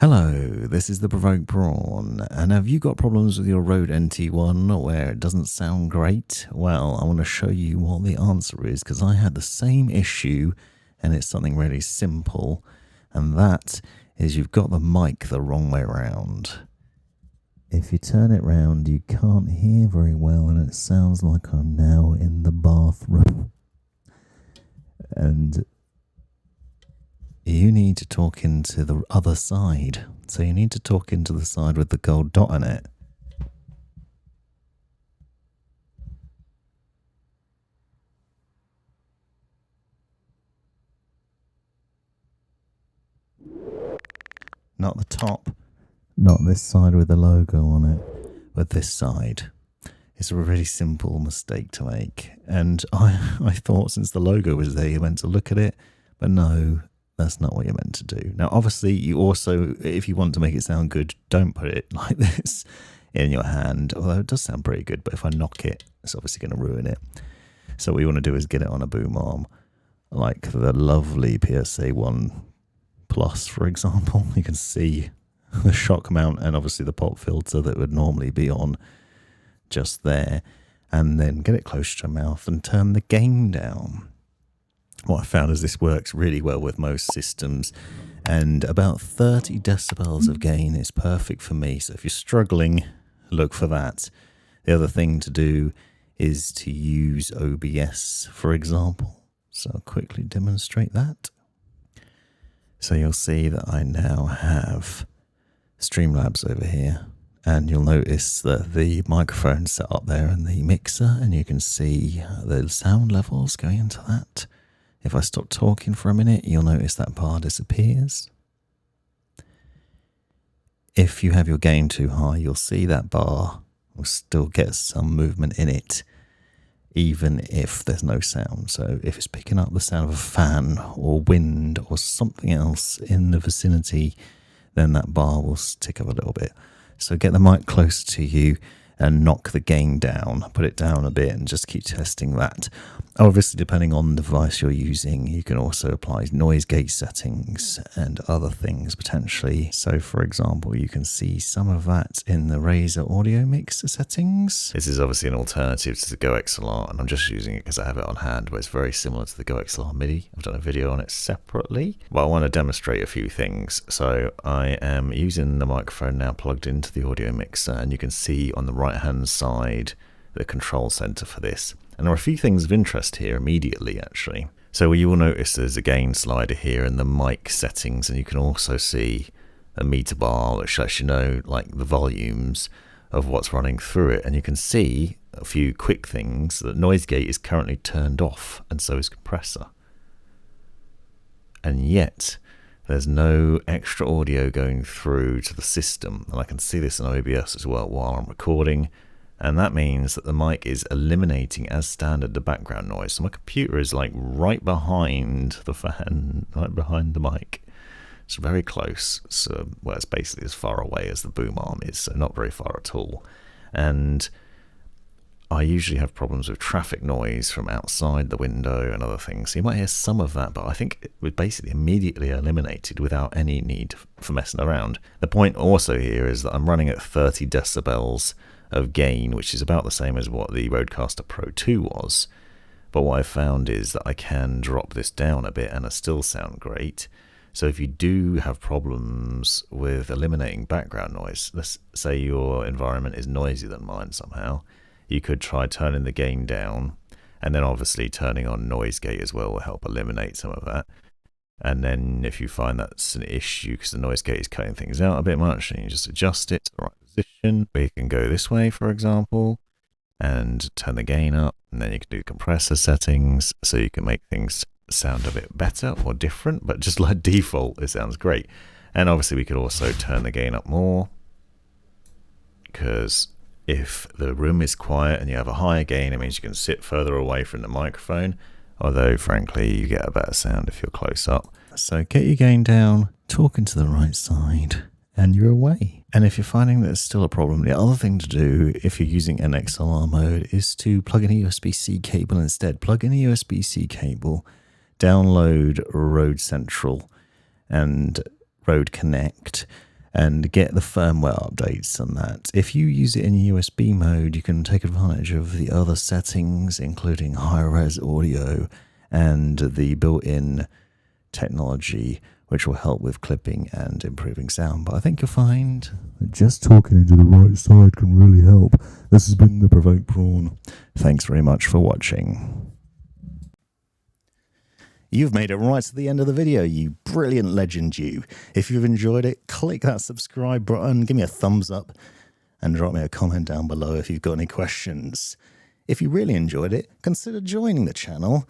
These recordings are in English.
Hello, this is the Provoked Prawn, and have you got problems with your Rode NT1 where it doesn't sound great? Well, I want to show you what the answer is, because I had the same issue, and it's something really simple, and that is you've got the mic the wrong way around. If you turn it round, you can't hear very well, and it sounds like I'm now in the bathroom. And you need to talk into the other side. So you need to talk into the side with the gold dot on it. Not the top. Not this side with the logo on it, but this side. It's a really simple mistake to make. And I thought since the logo was there, you meant to look at it, but no. That's not what you're meant to do. Now, obviously, you also, if you want to make it sound good, don't put it like this in your hand. Although it does sound pretty good, but if I knock it, it's obviously going to ruin it. So what you want to do is get it on a boom arm, like the lovely PSA 1 Plus, for example. You can see the shock mount and obviously the pop filter that would normally be on just there. And then get it close to your mouth and turn the gain down. What I found is this works really well with most systems, and about 30 decibels of gain is perfect for me. So if you're struggling, look for that. The other thing to do is to use OBS, for example. So I'll quickly demonstrate that. So you'll see that I now have Streamlabs over here, and you'll notice that the microphone's set up there and the mixer, and you can see the sound levels going into that. If I stop talking for a minute, you'll notice that bar disappears. If you have your gain too high, you'll see that bar will still get some movement in it, even if there's no sound. So if it's picking up the sound of a fan or wind or something else in the vicinity, then that bar will tick up a little bit. So get the mic closer to you and knock the gain down, put it down a bit and just keep testing that. Obviously, depending on the device you're using, you can also apply noise gate settings and other things potentially. So for example, you can see some of that in the Razer audio mixer settings. This is obviously an alternative to the Go XLR, and I'm just using it because I have it on hand, but it's very similar to the Go XLR MIDI. I've done a video on it separately, but I want to demonstrate a few things. So I am using the microphone now plugged into the audio mixer, and you can see on the right hand side the control center for this. And there are a few things of interest here immediately, actually. So you will notice there's a gain slider here in the mic settings, and you can also see a meter bar which lets you know like the volumes of what's running through it. And you can see a few quick things. The noise gate is currently turned off, and so is compressor. And yet there's no extra audio going through to the system. And I can see this in OBS as well while I'm recording. And that means that the mic is eliminating as standard the background noise. So my computer is like right behind the fan, right behind the mic. It's very close. So, well, it's basically as far away as the boom arm is, so not very far at all. And I usually have problems with traffic noise from outside the window and other things. So you might hear some of that, but I think it would basically immediately eliminated without any need for messing around. The point also here is that I'm running at 30 decibels of gain, which is about the same as what the Rodecaster Pro 2 was. But what I found is that I can drop this down a bit and it still sound great. So if you do have problems with eliminating background noise, let's say your environment is noisier than mine somehow, you could try turning the gain down, and then obviously turning on noise gate as well will help eliminate some of that. And then if you find that's an issue because the noise gate is cutting things out a bit much, and you just adjust it to the right position. We can go this way, for example, and turn the gain up, and then you can do compressor settings, so you can make things sound a bit better or different, but just like default, it sounds great. And obviously we could also turn the gain up more, because if the room is quiet and you have a higher gain, it means you can sit further away from the microphone, although frankly you get a better sound if you're close up. So get your gain down, talking to the right side, and you're away. And if you're finding that it's still a problem, the other thing to do if you're using an XLR mode is to plug in a USB-C cable instead. Plug in a USB-C cable, download Rode Central and Rode Connect, and get the firmware updates on that. If you use it in USB mode, you can take advantage of the other settings, including high-res audio and the built-in technology, which will help with clipping and improving sound. But I think you'll find that just talking into the right side can really help. This has been the Provoked Prawn. Thanks very much for watching. You've made it right to the end of the video, you brilliant legend you. If you've enjoyed it, click that subscribe button, give me a thumbs up, and drop me a comment down below if you've got any questions. If you really enjoyed it, consider joining the channel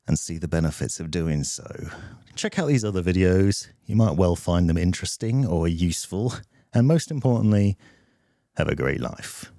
and see the benefits of doing so. Check out these other videos, you might well find them interesting or useful, and most importantly, have a great life.